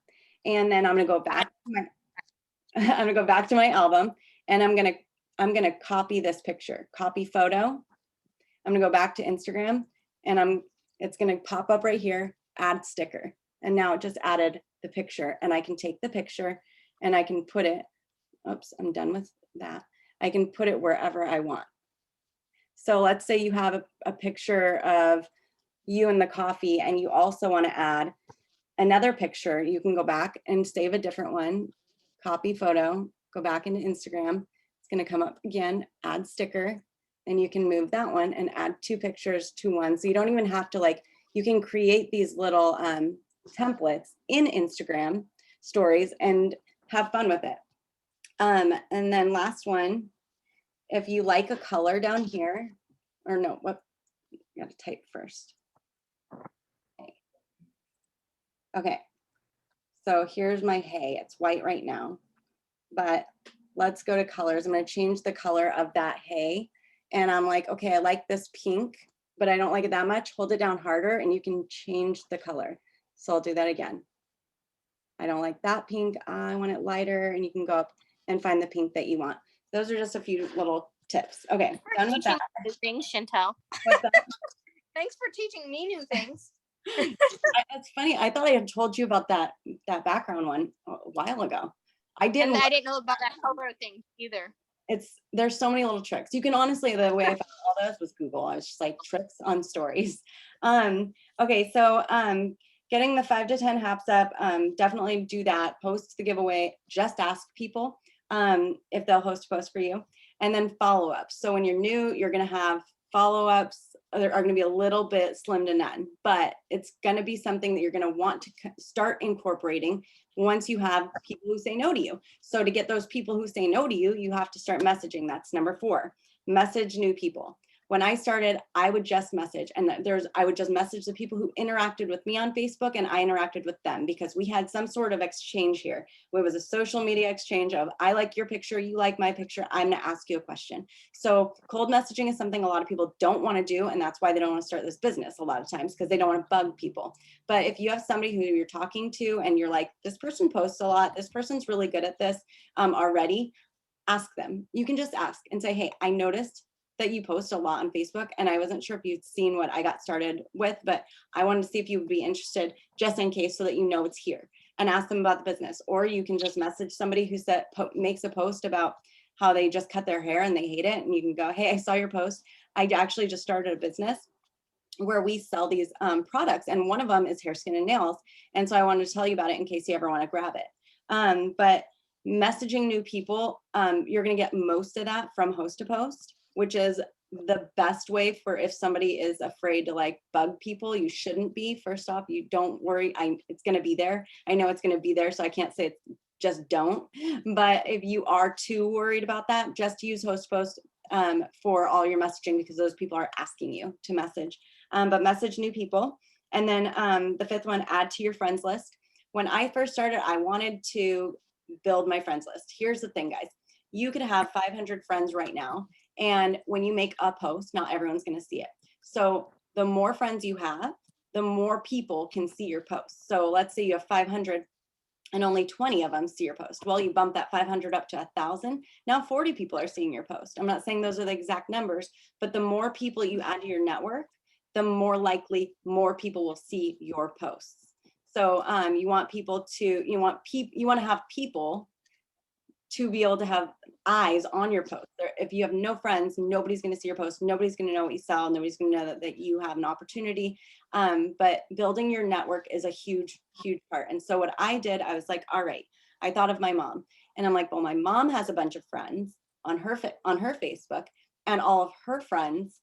And then I'm gonna go back to my I'm gonna go back to my album, and I'm gonna copy this picture, copy photo. I'm gonna go back to Instagram, and it's gonna pop up right here, add sticker. And now it just added the picture, and I can take the picture and I can put it, oops, I'm done with that. I can put it wherever I want. So let's say you have a picture of you and the coffee, and you also want to add another picture. You can go back and save a different one, copy photo, go back into Instagram. It's going to come up again, add sticker, and you can move that one and add 2 pictures to one. So you don't even have to, like, you can create these little templates in Instagram stories and have fun with it. And then last one, if you like a color down here, or no, what, you got to type first. Okay, so here's my hay. It's white right now, but let's go to colors. I'm going to change the color of that hay. And I'm like, okay, I like this pink, but I don't like it that much. Hold it down harder and you can change the color. So I'll do that again. I don't like that pink. I want it lighter, and you can go up and find the pink that you want. Those are just a few little tips. Okay, done with that. New things, Chantel. What's that? Thanks for teaching me new things. It's funny. I thought I had told you about that background one a while ago. I didn't. And I didn't know about that color thing either. There's so many little tricks. You can honestly, the way I found all those was Google. I was just like tricks on stories. Okay, so getting the 5 to 10 haps up, definitely do that. Post the giveaway. Just ask people if they'll host a post for you, and then follow-ups. So when you're new, you're going to have follow-ups. There are going to be a little bit slim to none, but it's going to be something that you're going to want to start incorporating once you have people who say no to you. So to get those people who say no to you, you have to start messaging. That's number 4. Message new people. When I started, I would just message, and I would just message the people who interacted with me on Facebook, and I interacted with them because we had some sort of exchange here. It was a social media exchange of, I like your picture, you like my picture, I'm gonna ask you a question. So cold messaging is something a lot of people don't want to do, and that's why they don't want to start this business a lot of times, because they don't want to bug people. But if you have somebody who you're talking to and you're like, this person posts a lot, this person's really good at this already, ask them. You can just ask and say, hey, I noticed that you post a lot on Facebook, and I wasn't sure if you'd seen what I got started with, but I wanted to see if you would be interested, just in case, so that you know it's here, and ask them about the business. Or you can just message somebody who makes a post about how they just cut their hair and they hate it, and you can go, hey, I saw your post. I actually just started a business where we sell these products, and one of them is hair, skin, and nails, and so I wanted to tell you about it in case you ever want to grab it. But messaging new people, you're going to get most of that from host to post, which is the best way for if somebody is afraid to like bug people. You shouldn't be. First off, you don't worry. It's going to be there. I know it's going to be there, so I can't say it's just don't. But if you are too worried about that, just use host post for all your messaging, because those people are asking you to message. But message new people. And then the 5th one, add to your friends list. When I first started, I wanted to build my friends list. Here's the thing, guys. you could have 500 friends right now. And when you make a post, not everyone's going to see it. So the more friends you have, the more people can see your post. So let's say you have 500 and only 20 of them see your post. Well, you bump that 500 up to 1,000. Now 40 people are seeing your post. I'm not saying those are the exact numbers, but the more people you add to your network, the more likely more people will see your posts. So you want people to, you want to have people to be able to have eyes on your post. If you have no friends, nobody's going to see your post. Nobody's going to know what you sell. Nobody's going to know that you have an opportunity. But building your network is a huge, huge part. And so what I did, I was like, all right, I thought of my mom, and I'm like, well, my mom has a bunch of friends on her Facebook, and all of her friends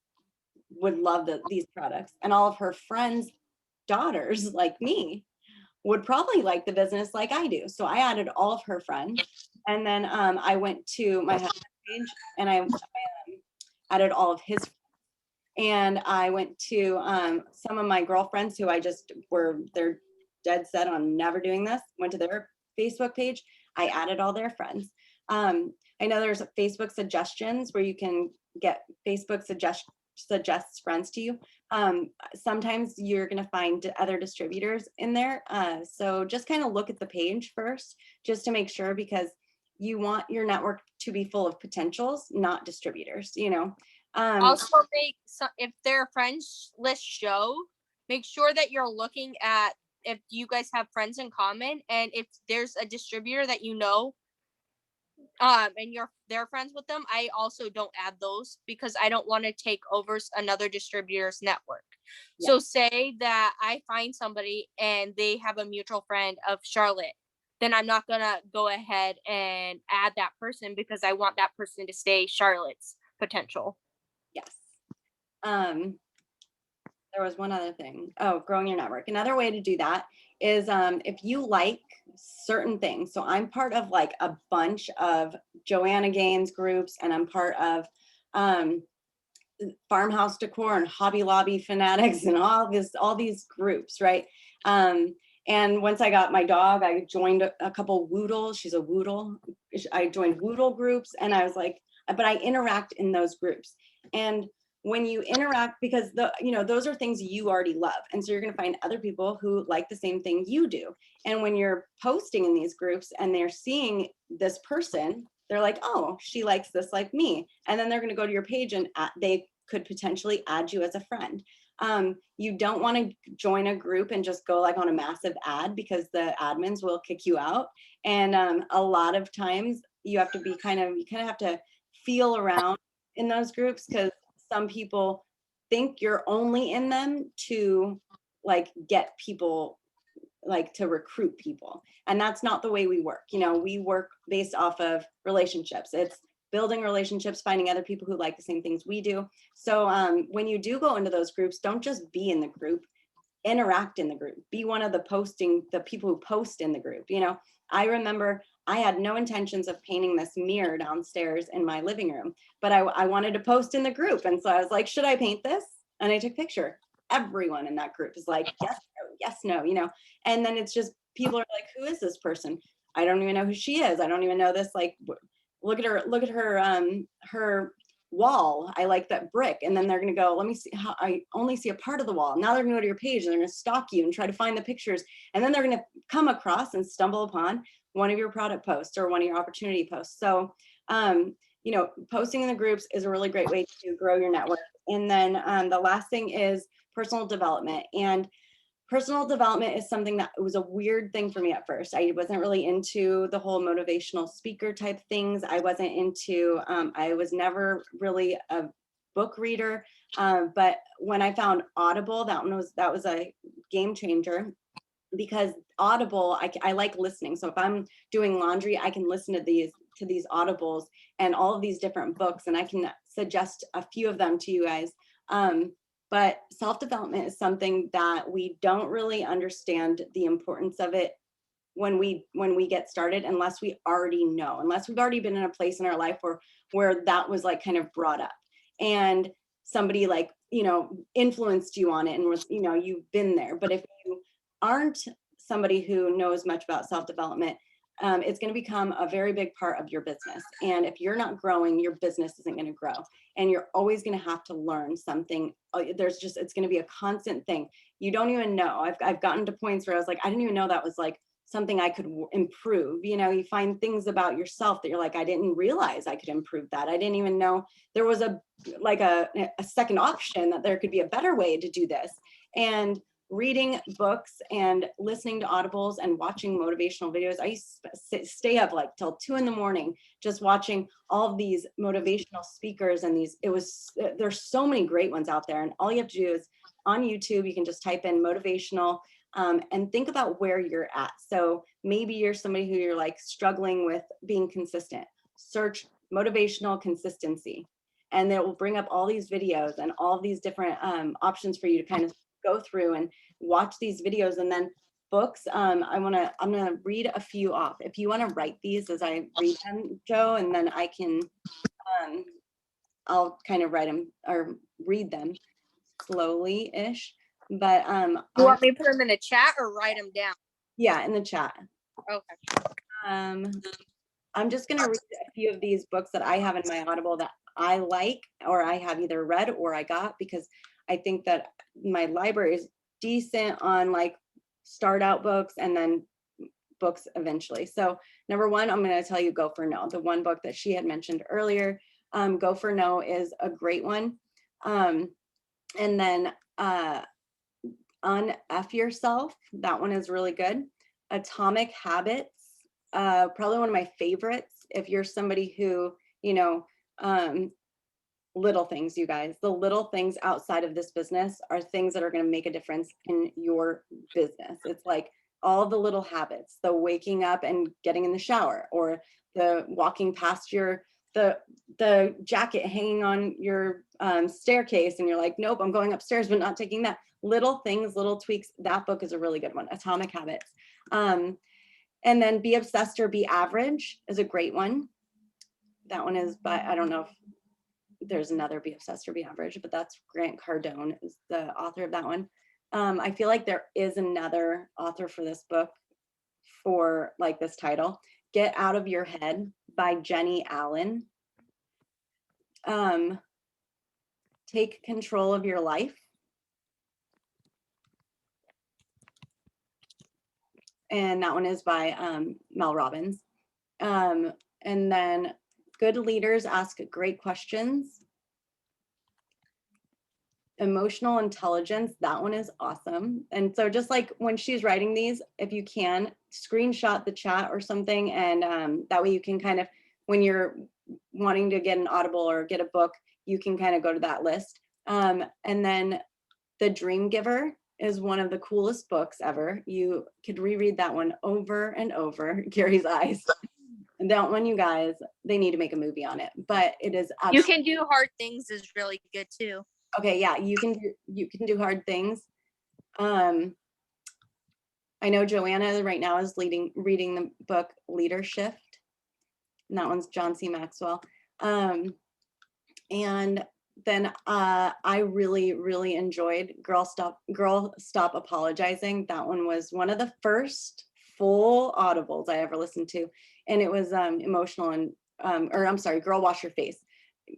would love these products, and all of her friends' daughters, like me, would probably like the business like I do. So I added all of her friends. And then I went to my husband's page, and I added all of his friends. And I went to some of my girlfriends who they're dead set on never doing this, went to their Facebook page. I added all their friends. I know there's Facebook suggestions where you can get Facebook suggests friends to you. Sometimes you're going to find other distributors in there. So just kind of look at the page first, just to make sure, because you want your network to be full of potentials, not distributors, Also, if their friends list show, make sure that you're looking at if you guys have friends in common, and if there's a distributor that and they're friends with them, I also don't add those, because I don't want to take over another distributor's network. Yeah. So say that I find somebody and they have a mutual friend of Charlotte, then I'm not gonna go ahead and add that person, because I want that person to stay Charlotte's potential. Yes. There was one other thing. Oh, growing your network. Another way to do that is if you like certain things. So I'm part of like a bunch of Joanna Gaines groups, and I'm part of Farmhouse Decor and Hobby Lobby Fanatics and all these groups, right? And once I got my dog, I joined a couple Woodle. She's a Woodle. I joined Woodle groups, and I was like, but I interact in those groups. And when you interact, because those are things you already love, and so you're going to find other people who like the same thing you do. And when you're posting in these groups and they're seeing this person, they're like, oh, she likes this like me, and then they're going to go to your page, and they could potentially add you as a friend. You don't want to join a group and just go like on a massive ad, because the admins will kick you out. And a lot of times you have to be kind of have to feel around in those groups, because some people think you're only in them to like get people, like to recruit people. And that's not the way we work. We work based off of relationships. It's building relationships, finding other people who like the same things we do. So when you do go into those groups, don't just be in the group, interact in the group, be one of the people who post in the group. I remember I had no intentions of painting this mirror downstairs in my living room, but I wanted to post in the group. And so I was like, should I paint this? And I took a picture. Everyone in that group is like, yes, no, and then it's just, people are like, who is this person? I don't even know who she is. I don't even know this. Like, look at her wall. I like that brick. And then they're going to go, let me see how I only see a part of the wall. Now they're going to go to your page, and they're going to stalk you and try to find the pictures. And then they're going to come across and stumble upon one of your product posts or one of your opportunity posts. So, posting in the groups is a really great way to grow your network. And then the last thing is personal development. And personal development is something that was a weird thing for me at first. I wasn't really into the whole motivational speaker type things. I wasn't into, I was never really a book reader. But when I found Audible, that was a game changer, because Audible, I like listening. So if I'm doing laundry, I can listen to these Audibles and all of these different books, and I can suggest a few of them to you guys. But self-development is something that we don't really understand the importance of it when we get started, unless we already know, unless we've already been in a place in our life where that was like kind of brought up, and somebody like, influenced you on it, and was, you've been there. But if you aren't somebody who knows much about self-development, it's going to become a very big part of your business. And if you're not growing, your business isn't going to grow. And you're always going to have to learn something. It's going to be a constant thing. You don't even know. I've gotten to points where I was like, I didn't even know that was like something I could improve. You know, you find things about yourself that you're like, I didn't realize I could improve that. I didn't even know there was a second option, that there could be a better way to do this. And reading books and listening to audibles and watching motivational videos. I used to stay up like till 2 a.m. just watching all of these motivational speakers, and there's so many great ones out there. And all you have to do is on YouTube, you can just type in motivational and think about where you're at. So maybe you're somebody who you're like struggling with being consistent. Search motivational consistency, and it will bring up all these videos and all these different options for you to kind of go through and watch these videos. And then books, I'm gonna read a few off. If you want to write these as I read them, Joe, and then I can I'll kind of write them or read them slowly-ish. But you want me to put them in the chat or write them down? Yeah, in the chat. Okay. I'm just gonna read a few of these books that I have in my Audible that I like, or I have either read or I got, because I think that my library is decent on like start out books and then books eventually. So number one, I'm going to tell you Go for No, the one book that she had mentioned earlier. Go for No is a great one. And then Unf Yourself, that one is really good. Atomic Habits, probably one of my favorites. If you're somebody who, you know, little things, you guys, the little things outside of this business are things that are going to make a difference in your business. It's like all the little habits, the waking up and getting in the shower, or the walking past the jacket hanging on your staircase, and you're like, nope, I'm going upstairs, but not taking that. Little things, little tweaks. That book is a really good one. Atomic Habits. And then Be Obsessed or Be Average is a great one. That one is by, I don't know if there's another Be Obsessed or Be Average, but that's Grant Cardone is the author of that one. I feel like there is another author for this book for like this title, Get Out of Your Head by Jenny Allen. Take Control of Your Life. And that one is by Mel Robbins. And then Good Leaders Ask Great Questions. Emotional Intelligence, that one is awesome. And so just like when she's writing these, if you can screenshot the chat or something, and that way you can kind of, when you're wanting to get an Audible or get a book, you can kind of go to that list. And then The Dream Giver is one of the coolest books ever. You could reread that one over and over. Gary's eyes. And that one, you guys, they need to make a movie on it, but it is You Can Do Hard Things is really good too. Okay, yeah, you can do hard things. I know Joanna right now is reading the book Leadership, and that one's John C. Maxwell. And then I really enjoyed Girl Stop Apologizing. That one was one of the first full audibles I ever listened to, and it was emotional and Girl Wash Your Face.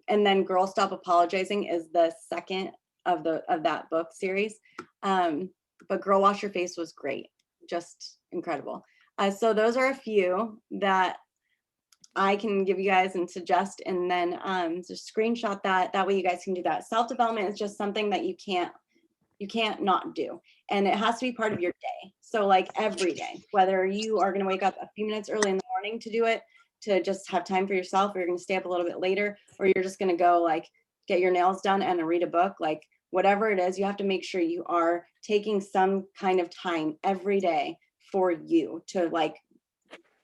And then Girl Stop Apologizing is the second of that book series. But Girl Wash Your Face was great, just incredible. So those are a few that I can give you guys and suggest, and then just screenshot that. That way you guys can do that. Self-development is just something that you can't not do. And it has to be part of your day. So like every day, whether you are going to wake up a few minutes early in the morning to do it, to just have time for yourself, or you're going to stay up a little bit later, or you're just going to go like get your nails done and read a book, like whatever it is, you have to make sure you are taking some kind of time every day for you to like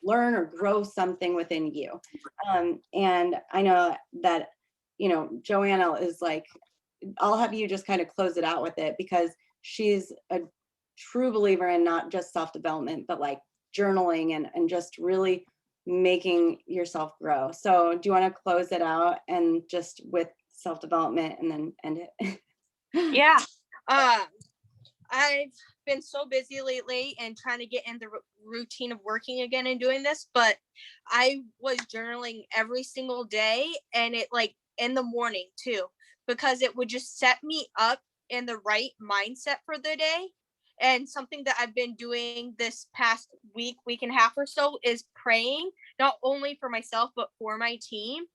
learn or grow something within you. And I know that, you know, Joanna is like, I'll have you just kind of close it out with it, because she's a true believer in not just self-development, but like journaling and just really making yourself grow. So do you want to close it out and just with self-development and then end it? Yeah. I've been so busy lately and trying to get in the routine of working again and doing this, but I was journaling every single day, and it like in the morning too, because it would just set me up in the right mindset for the day. And something that I've been doing this past week and a half or so is praying, not only for myself, but for my team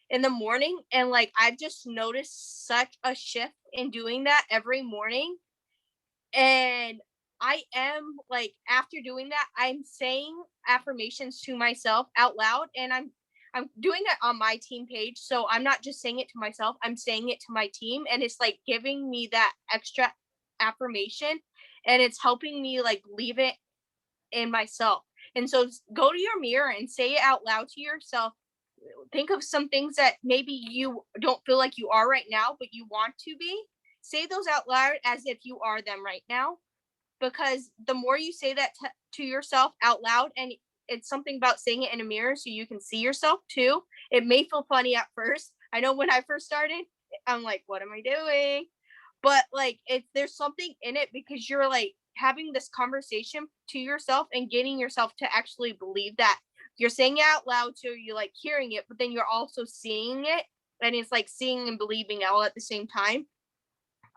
in the morning. And like, I've just noticed such a shift in doing that every morning. And I am like, after doing that, I'm saying affirmations to myself out loud, and I'm doing it on my team page. So I'm not just saying it to myself, I'm saying it to my team, and it's like giving me that extra affirmation, and it's helping me like leave it in myself. And so go to your mirror and say it out loud to yourself. Think of some things that maybe you don't feel like you are right now, but you want to be. Say those out loud as if you are them right now, because the more you say that to yourself out loud, and it's something about saying it in a mirror so you can see yourself too. It may feel funny at first. I know when I first started, I'm like, what am I doing? But like, there's something in it, because you're like having this conversation to yourself and getting yourself to actually believe that you're saying it out loud, so you're like hearing it, but then you're also seeing it, and it's like seeing and believing all at the same time.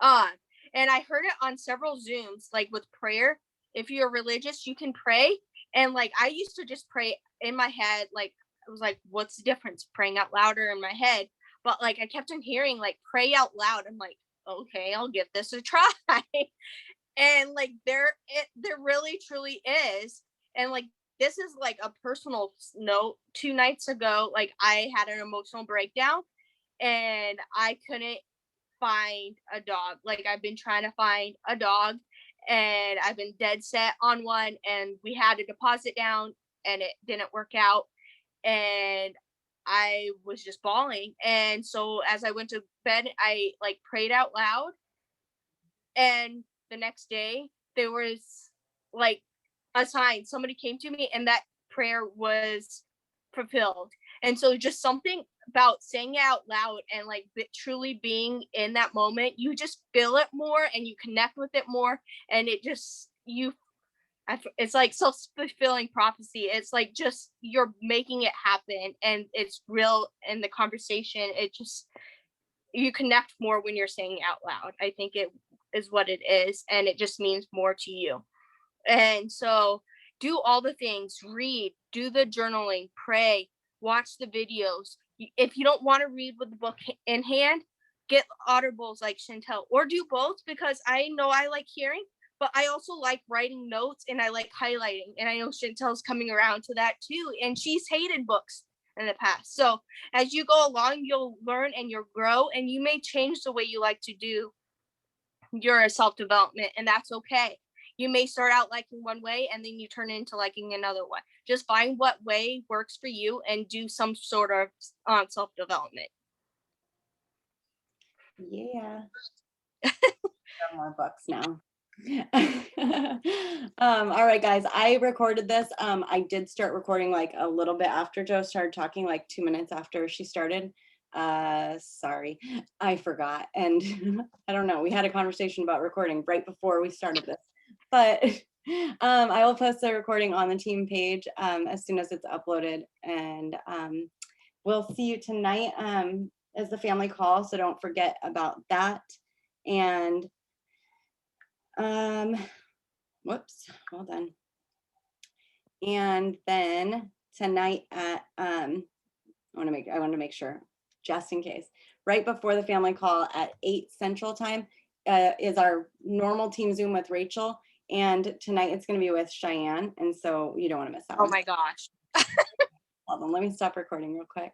uh and I heard it on several Zooms, like with prayer. If you're religious, you can pray. And like, I used to just pray in my head, like I was like, what's the difference praying out louder in my head? But like, I kept on hearing like pray out loud. I'm like, okay, I'll give this a try. And like, there really truly is. And like, this is like a personal note. 2 nights ago, like, I had an emotional breakdown, and I couldn't find a dog. Like, I've been trying to find a dog, and I've been dead set on one, and we had a deposit down, and it didn't work out. And I was just bawling. And so as I went to bed, I like prayed out loud. And the next day, there was like a sign. Somebody came to me, and that prayer was fulfilled. And so, just something about saying it out loud and like truly being in that moment, you just feel it more and you connect with it more. And it just, it's like self fulfilling prophecy. It's like just you're making it happen, and it's real in the conversation. It just, you connect more when you're saying it out loud. I think it is what it is, and it just means more to you. And so do all the things, read, do the journaling, pray, watch the videos. If you don't want to read with the book in hand, get audibles like Chantel, or do both, because I know I like hearing, but I also like writing notes, and I like highlighting. And I know Chantel's coming around to that too. And she's hated books in the past. So as you go along, you'll learn and you'll grow, and you may change the way you like to do your self development, and that's okay. You may start out liking one way, and then you turn into liking another one. Just find what way works for you and do some sort of self development. Yeah. More books now. All right, guys, I recorded this. I did start recording like a little bit after Joe started talking, like 2 minutes after she started. Sorry, I forgot. And I don't know, we had a conversation about recording right before we started this, but I will post the recording on the team page as soon as it's uploaded. And we'll see you tonight as the family call, so don't forget about that. And whoops, hold on. And then tonight at I want to make sure, just in case, right before the family call at 8 Central Time is our normal team Zoom with Rachel. And tonight it's going to be with Cheyenne. And so you don't want to miss that Oh one. my gosh. Hold on, let me stop recording real quick.